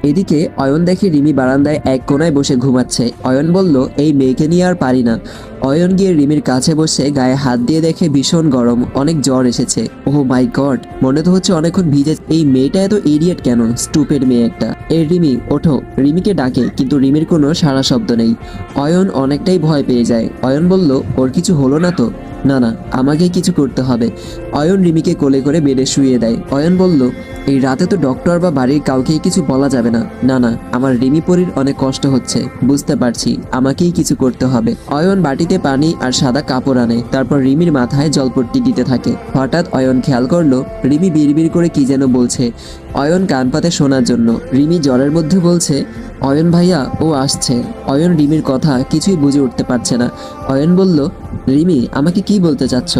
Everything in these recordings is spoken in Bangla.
এদিকে অয়ন দেখে রিমি বারান্দায় এক কোনায় বসে ঘুমাচ্ছে। অয়ন বলল, এই মেয়েকে নিয়ে আর পারি না। অয়ন গিয়ে রিমির কাছে বসে গায়ে হাত দিয়ে দেখে ভীষণ গরম, অনেক জ্বর এসেছে। ওহ মাই গড, মনে তো হচ্ছে অনেকক্ষণ ভিজে। এই মেয়েটা এত ইডিয়েট কেন, স্টুপিড মেয়ে একটা। এই রিমি ওঠো। রিমিকে ডাকে কিন্তু রিমির কোনো সাড়া শব্দ নেই। অয়ন অনেকটাই ভয় পেয়ে যায়। অয়ন বলল, ওর কিছু হলো না তো? না না, আমাকেই কিছু করতে হবে। অয়ন রিমিকে কোলে করে বেডে শুইয়ে দেয়। অয়ন বলল, এই রাতে তো ডক্টর বা বাড়ির কাউকেই কিছু বলা যাবে না। না না, আমার রিমি পরির অনেক কষ্ট হচ্ছে, বুঝতে পারছি, আমাকেই কিছু করতে হবে। অয়ন বাটিতে পানি আর সাদা কাপড় আনে, তারপর রিমির মাথায় জলপট্টি দিতে থাকে। হঠাৎ অয়ন খেয়াল করলো রিমি বিড়বিড় করে কি যেন বলছে। অয়ন কান পাতে শোনার জন্য। রিমি জ্বরের মধ্যে বলছে, অয়ন ভাইয়া ও আসছে। অয়ন রিমির কথা কিছুই বুঝে উঠতে পারছে না। অয়ন বলল, রিমি আমাকে কি বলতে চাচ্ছ?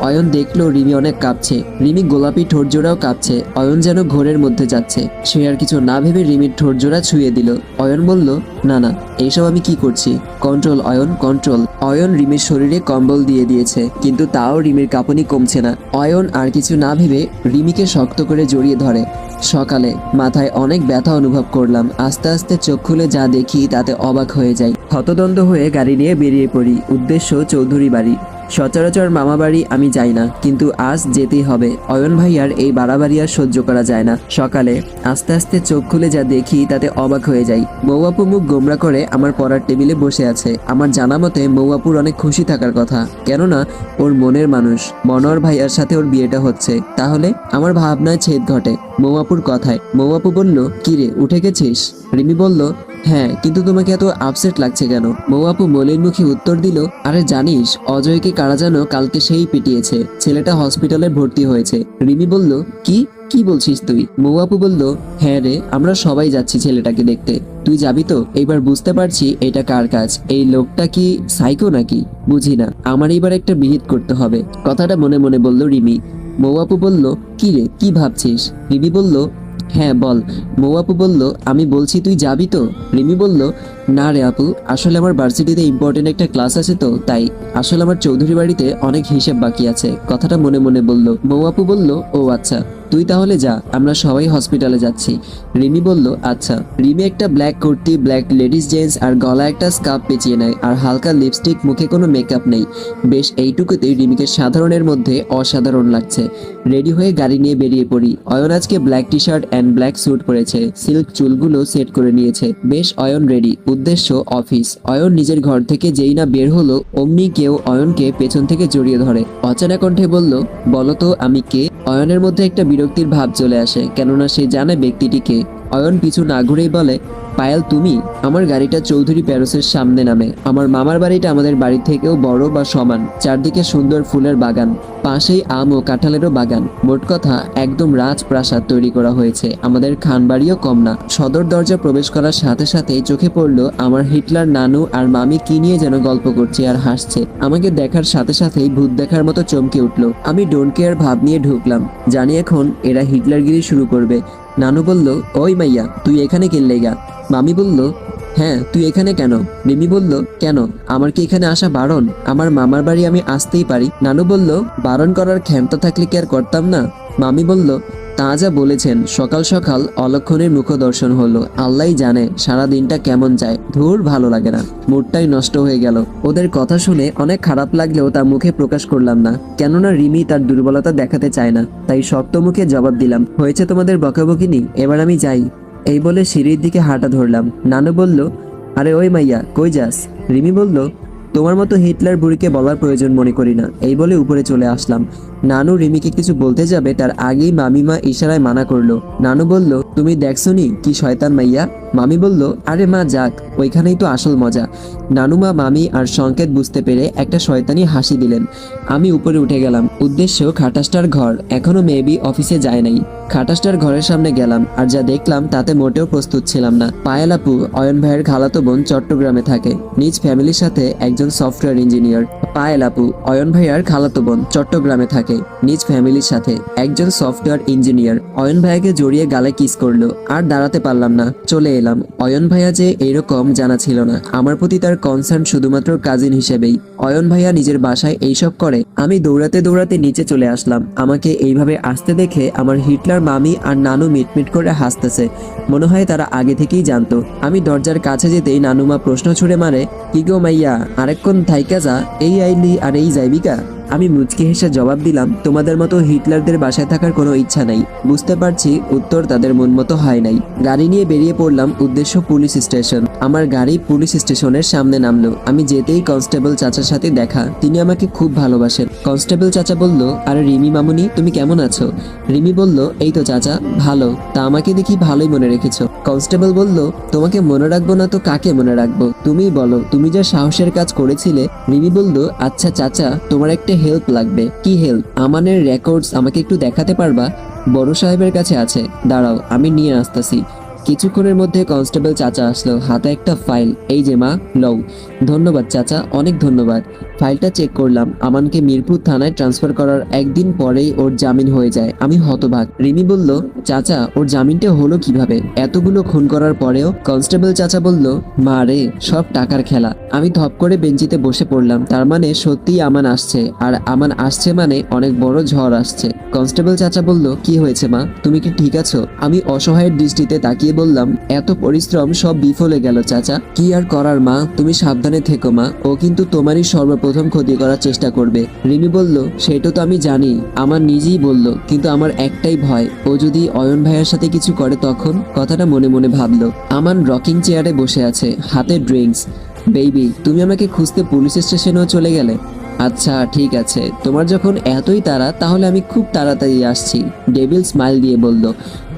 অয়ন দেখলো রিমি অনেক কাঁপছে। রিমি গোলাপি ঠোঁটজোড়াও কাঁপছে। অয়ন যেন ঘোরের মধ্যে যাচ্ছে। সে আর কিছু না ভেবে রিমির ঠোঁটজোড়া ছুঁয়ে দিল। অয়ন বলল, না না, এইসব আমি কি করছি? Control Ayan, control. অয়ন রিমির শরীরে কম্বল দিয়ে দিয়েছে, কিন্তু তাও রিমির কাঁপুনি কমছে না। অয়ন আর কিছু না ভেবে রিমিকে শক্ত করে জড়িয়ে ধরে। সকালে মাথায় অনেক ব্যথা অনুভব করলাম। আস্তে আস্তে চোখ খুলে যা দেখি তাতে অবাক হয়ে যাই। হতদন্ত হয়ে গাড়ি নিয়ে বেরিয়ে পড়ি। উদ্দেশ্য চৌধুরী বাড়ি। সচরাচর মামা বাড়ি আমি যাই না, কিন্তু আজ যেতেই হবে। অয়ন ভাইয়ার এই বাড়াবাড়ি আর সহ্য করা যায় না। সকালে আস্তে আস্তে চোখ খুলে যা দেখি তাতে অবাক হয়ে যাই। মৌয়াপু মুখ গোমরা করে আমার পড়ার টেবিলে বসে আছে। আমার জানা মতে মৌয়াপুর অনেক খুশি থাকার কথা, কেননা ওর মনের মানুষ মনোয়ার ভাইয়ার সাথে ওর বিয়েটা হচ্ছে। তাহলে আমার ভাবনায় ছেদ ঘটে মৌয়াপুর কথায়। মৌয়াপু বলল, কিরে উঠে গেছিস? রিমি বলল, হ্যাঁ, কিন্তু তোমাকে এত আপসেট লাগছে কেন? মৌয়াপু মলিন মুখে উত্তর দিল, আরে জানিস অজয়কে কারা যেন কালকে সেই পিটিয়েছে, ছেলেটা হসপিটালে ভর্তি হয়েছে। রিমি বলল, কি কি বলছিস তুই? মৌয়াপু বলল, হ্যাঁ রে, আমরা সবাই যাচ্ছি ছেলেটাকে দেখতে, তুই যাবি তো? এইবার বুঝতে পারছি এটা কার কাজ। এই লোকটা কি সাইকো নাকি বুঝি না, আমার এইবার একটা বিহিত করতে হবে। কথাটা মনে মনে বলল রিমি। মৌয়াপু বলল, কি রে কি ভাবছিস? রিমি বলল, হ্যাঁ বল। মৌয়াপু বলল, আমি বলছি তুই যাবি তো? রিমি বলল, না রে আপু, আসলে আমার ভার্সিটিতে ইম্পর্টেন্ট একটা ক্লাস আছে তো তাই। আসলে আমার চৌধুরী বাড়িতে অনেক হিসেব বাকি আছে। কথাটা মনে মনে বলল। মৌয়াপু বলল, ও আচ্ছা, তুই তাহলে যা, আমরা সবাই হসপিটালে যাচ্ছি। রিমি বলল, আচ্ছা। রিমি একটা black kurti, black ladies gents আর গলা একটা স্কার্ফ পেঁচিয়ে নেয়, আর হালকা লিপস্টিক, মুখে কোনো মেকআপ নেই। বেশ এইটুকুতেই রিমিকে সাধারণের মধ্যে অসাধারণ লাগছে। রেডি হয়ে গাড়ি নিয়ে বেরিয়ে পড়ি। অয়ন আজকে black T shirt and black sweet পরেছে, সিল্ক চুলগুলো সেট করে নিয়েছে। বেশ অয়ন রেডি। উদ্দেশ্য অফিস। অয়ন নিজের ঘর থেকে যেই না বের হলো অমনি কেউ অয়নকে পেছন থেকে জড়িয়ে ধরে। অচেনা কণ্ঠে বলল, বলো তো আমি কে? অয়নের মধ্যে একটা বিরক্তির ভাব চলে আসে, কেননা সে জানে ব্যক্তিটি কে। অয়ন পিছু না ঘুরেই বলে, পায়েল তুমি? আমার গাড়িটা চৌধুরী প্যারোসের সামনে নামে। আমার মামার বাড়িটা আমাদের বাড়ি থেকেও বড় বা সমান। চারদিকে সুন্দর ফুলের বাগান, পাশেই আম ও কাঁঠালেরও বাগান। মোট কথা একদম রাজপ্রাসাদ তৈরি করা হয়েছে। আমাদের খানবাড়িও কম না। সদর দরজা প্রবেশ করার সাথে সাথেই চোখে পড়লো আমার হিটলার নানু আর মামি কি নিয়ে যেন গল্প করছে আর হাসছে। আমাকে দেখার সাথে সাথেই ভূত দেখার মতো চমকে উঠলো। আমি ডোন্ট কেয়ার ভাব নিয়ে ঢুকলাম, জানি এখন এরা হিটলারগিরি শুরু করবে। নানু বলল, ওই মাইয়া তুই এখানে কেল্লেগা? মামি বলল, হ্যাঁ তুই এখানে কেন? রিমি বলল, কেন, আমার কি এখানে আসা বারণ? আমার মামার বাড়ি আমি আসতেই পারি। নানু বলল, বারণ করার ক্ষমতা থাকলে কি আর করতাম না? মামি বলল, তা যা বলেছেন। সকাল সকাল অলক্ষণের মুখ দর্শন হলো। আল্লাহই জানে সারা দিনটা কেমন যায়। ধুর, ভালো লাগে না, মুডটাই নষ্ট হয়ে গেল। ওদের কথা শুনে অনেক খারাপ লাগলেও তা মুখে প্রকাশ করলাম না, কেননা রিমি তার দুর্বলতা দেখাতে চায় না। তাই শক্ত মুখে জবাব দিলাম, হয়েছে তোমাদের বকাবকিনি, এবার আমি যাই। এই বলে সিঁড়ির দিকে হাঁটা ধরলাম। নানু বলল, আরে ওই মাইয়া কই যাস? রিমি বলল, তোমার মতো হিটলার বুড়িকে বলার প্রয়োজন মনে করি না। এই বলে উপরে চলে আসলাম। নানু রিমিকে কিছু বলতে যাবে তার আগেই মামিমা ইশারায় মানা করলো। নানু বলল, তুমি দেখছনি কি শয়তান মাইয়া? মামি বলল, আরে মা যাক, ওইখানেই তো আসল মজা। নানুমা, মামি আর সংকেত বুঝতে পেরে একটা শয়তানি হাসি দিলেন। আমি উপরে উঠে গেলাম। উদ্দেশ্য খাটাসটার ঘর। এখনো মেবি অফিসে যায় নাই। খাটাসটার ঘরের সামনে গেলাম, আর যা দেখলাম তাতে মোটেও প্রস্তুত ছিলাম না। পায়েল আপু, অয়ন ভাইয়ের খালাতো বোন, চট্টগ্রামে থাকে, নিজ ফ্যামিলির সাথে একজন সফটওয়্যার ইঞ্জিনিয়ার। পায়েল আপু, অয়ন ভাইয়ার খালাতো বোন, চট্টগ্রামে থাকে, নিজ ফ্যামিলির সাথে একজন সফটওয়্যার ইঞ্জিনিয়ার। অয়ন ভাইয়াকে জড়িয়ে গালে কিস করলো। আর দাঁড়াতে পারলাম না, চলে এলাম। পেলাম অয়ন ভাইয়া যে এইরকম জানা ছিল না। আমার প্রতি তার কনসার্ন শুধুমাত্র কাজিন হিসেবেই। অয়ন ভাইয়া নিজের বাসায় এইসব করে। আমি দৌড়াতে দৌড়াতে নিচে চলে আসলাম। আমাকে এইভাবে আসতে দেখে আমার হিটলার মামি আর নানু মিটমিট করে হাসতেছে। মনে হয় তারা আগে থেকেই জানতো। আমি দরজার কাছে যেতেই নানুমা প্রশ্ন ছুড়ে মারে, কি গো মাইয়া, আরেকক্ষণ থাইকা যা, এই আইলি আর এই যাইবিকা? আমি মুচকি হেসে জবাব দিলাম, তোমাদের মতো হিটলারদের বাসায় থাকার কোনো ইচ্ছা নাই। বুঝতে পারছি উত্তর তাদের মন মতো হয় নাই। গাড়ি নিয়ে বেরিয়ে পড়লাম, উদ্দেশ্য পুলিশ স্টেশন। আমার গাড়ি পুলিশ স্টেশনের সামনে নামলো। আমি যেতেই কনস্টেবল চাচার সাথে দেখা। তিনি আমাকে খুব ভালোবাসেন। কনস্টেবল চাচা বলল, আরে রিমি মামুনি, তুমি কেমন আছো? রিমি বলল, এই তো চাচা, ভালো। তা আমাকে দেখি ভালোই মনে রেখেছো। কনস্টেবল বলল, তোমাকে মনে রাখবো না তো কাকে মনে রাখবো? তুমিই বলো, তুমি যা সাহসের কাজ করেছিলে। রিমি বলল, আচ্ছা চাচা, তোমার একটা হেল্প লাগবে। কি হেল্প? আমানের রেকর্ডস আমাকে একটু দেখাতে পারবা? বড় সাহেবের কাছে আছে, দাঁড়াও আমি নিয়ে আসতেছি। কিছুক্ষণের মধ্যে কনস্টেবল চাচা আসলো, হাতে একটা ফাইল। এই যে মা, লও। ধন্যবাদ চাচা, অনেক ধন্যবাদ। ফাইলটা চেক করলাম। আমানকে মিরপুর থানায় ট্রান্সফার করার একদিন পরেই ওর জামিন হয়ে যায়। আমি হতবাক। রিমি বলল, চাচা ওর জামিনটা হলো কিভাবে এতগুলো খুন করার পরেও? কনস্টেবল চাচা বলল, মা রে, সব টাকার খেলা। আমি ধপ করে বেঞ্চিতে বসে পড়লাম। তার মানে সত্যিই আমান আসছে, আর আমান আসছে মানে অনেক বড় ঝড় আসছে। কনস্টেবল চাচা বলল, কি হয়েছে মা, তুমি কি ঠিক আছো? আমি অসহায়ের দৃষ্টিতে তাকিয়ে বললাম, এত পরিশ্রম সব বিফলে গেল চাচা। কি আর করার মা, তুমি সাবধানে থেকো মা, ও কিন্তু তোমারই সর্বপ্রথম ক্ষতি করার চেষ্টা করবে। রিমি বলল, সেটা তো আমি জানি, আমার নিজেই বলল, কিন্তু আমার একটাই ভয়, ও যদি অয়ন ভাইয়ের সাথে কিছু করে তখন। কথাটা মনে মনে ভাবলো। আমান রকিং চেয়ারে বসে আছে, হাতে ড্রিঙ্কস। বেবি, তুমি আমাকে খুঁজতে পুলিশ স্টেশনেও চলে গেলে? আচ্ছা ঠিক আছে, তোমার যখন এতই তাড়া তাহলে আমি খুব তাড়াতাড়ি আসছি। ডেভিল স্মাইল দিয়ে বলল,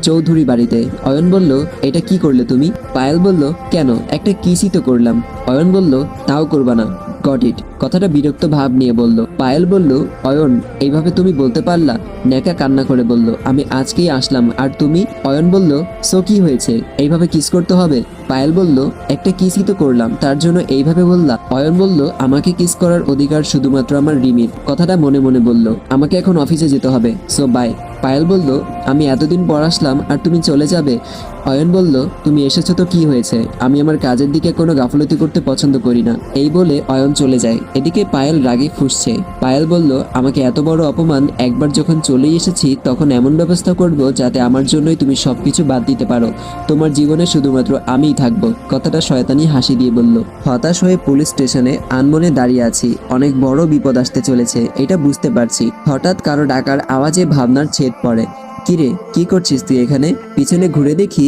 চৌধুরী বাড়িতে। অয়ন বলল, এটা কি করলে তুমি? পায়েল বলল, কেন, একটা কিসই তো করলাম। অয়ন বলল, তাও করবা না? Got it. কথাটা বিরক্ত ভাব নিয়ে বলল। পায়েল বলল, অয়ন এইভাবে তুমি বলতে পারলা? নেকা কান্না করে বলল, আমি আজকেই আসলাম আর তুমি? অয়ন বলল, সো কি হয়েছে, এইভাবে কিস করতে হবে? পায়েল বলল, একটা কিসই তো করলাম, তার জন্য এইভাবে বললা? অয়ন বলল, আমাকে কিস করার অধিকার শুধুমাত্র আমার রিমির। কথাটা মনে মনে বলল। আমাকে এখন অফিসে যেতে হবে, সো বাই। পায়েল বলল, আমি এতদিন পর আসলাম আর তুমি চলে যাবে? অয়ন বলল, তুমি এসেছো তো কি হয়েছে, আমি আমার কাজের দিকে কোনো গাফলতি করতে পছন্দ করি না। এই বলে অয়ন চলে যায়। এদিকে পায়েল রাগে ফুঁসছে। পায়েল বলল, আমাকে এত বড় অপমান, একবার যখন চলেই এসেছি তখন এমন ব্যবস্থা করব যাতে আমার জন্যই তুমি সবকিছু বাদ দিতে পারো। তোমার জীবনে শুধুমাত্র আমিই থাকবো। কথাটা শয়তানি হাসি দিয়ে বলল। হতাশ হয়ে পুলিশ স্টেশনে আনমনে দাঁড়িয়ে আছি। অনেক বড় বিপদ আসতে চলেছে, এটা বুঝতে পারছি। হঠাৎ কারো ডাকার আওয়াজে ভাবনার ছেদ পড়ে। কিরে, কি করছিস তুই এখানে? পিছনে ঘুরে দেখি